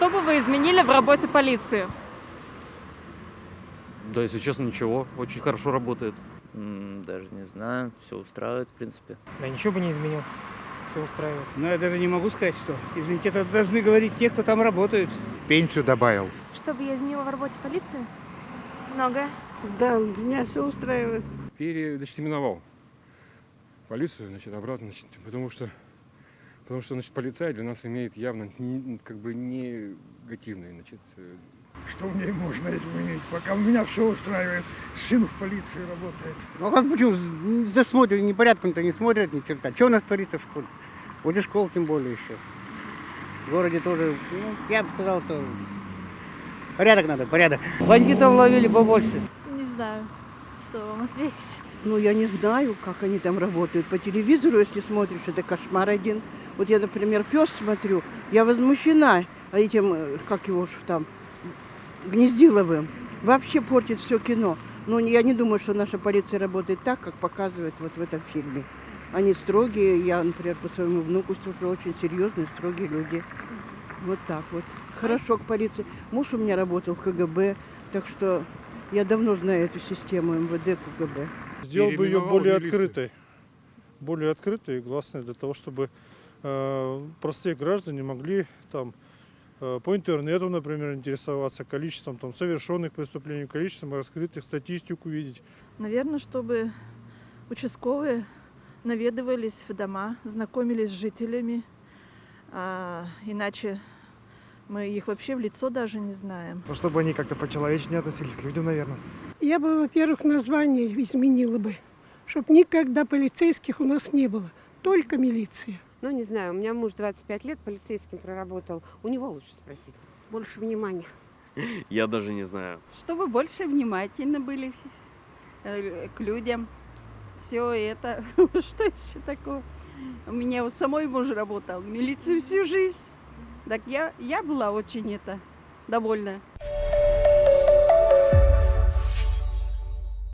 Что бы вы изменили в работе полиции? Да, если честно, ничего. Очень хорошо работает. Даже не знаю, все устраивает, в принципе. Да ничего бы не изменил. Все устраивает. Но я даже не могу сказать, что. Извините, это должны говорить те, кто там работают. Пенсию добавил. Что бы я изменила в работе полиции? Многое. Да, меня все устраивает. Переименовал полицию, обратно, потому что, полицай для нас имеет явно негативный, Что в ней можно изменить? Пока меня все устраивает. Сын в полиции работает. Ну как почему? Засмотрят, ни порядком-то не смотрят, ни черта. Что у нас творится в школе? Вот и школ тем более еще. В городе тоже, я бы сказал, то порядок надо, порядок. Бандитов ловили побольше. Не знаю, что вам ответить. Ну, я не знаю, как они там работают. По телевизору, если смотришь, это кошмар один. Вот я, например, «Пес» смотрю, я возмущена этим, как его ж там, Гнездиловым. Вообще портит все кино. Но я не думаю, что наша полиция работает так, как показывает вот в этом фильме. Они строгие, я, например, по своему внуку служу, очень серьезные, строгие люди. Вот так вот. Хорошо к полиции. Муж у меня работал в КГБ, так что я давно знаю эту систему МВД, КГБ. Сделал бы ее более открытой и гласной, для того, чтобы простые граждане могли там по интернету, например, интересоваться количеством там совершенных преступлений, количеством раскрытых, статистику видеть. Наверное, чтобы участковые наведывались в дома, знакомились с жителями, иначе мы их вообще в лицо даже не знаем. Чтобы они как-то по-человечнее относились к людям, наверное. Я бы, во-первых, название изменила бы, чтобы никогда полицейских у нас не было, только милиция. Ну, не знаю, у меня муж 25 лет полицейским проработал. У него лучше спросить. Больше внимания. Я даже не знаю. Чтобы больше внимательны были к людям. Все это. Что еще такое? У меня вот самой муж работал в милиции всю жизнь. Так я была очень довольна.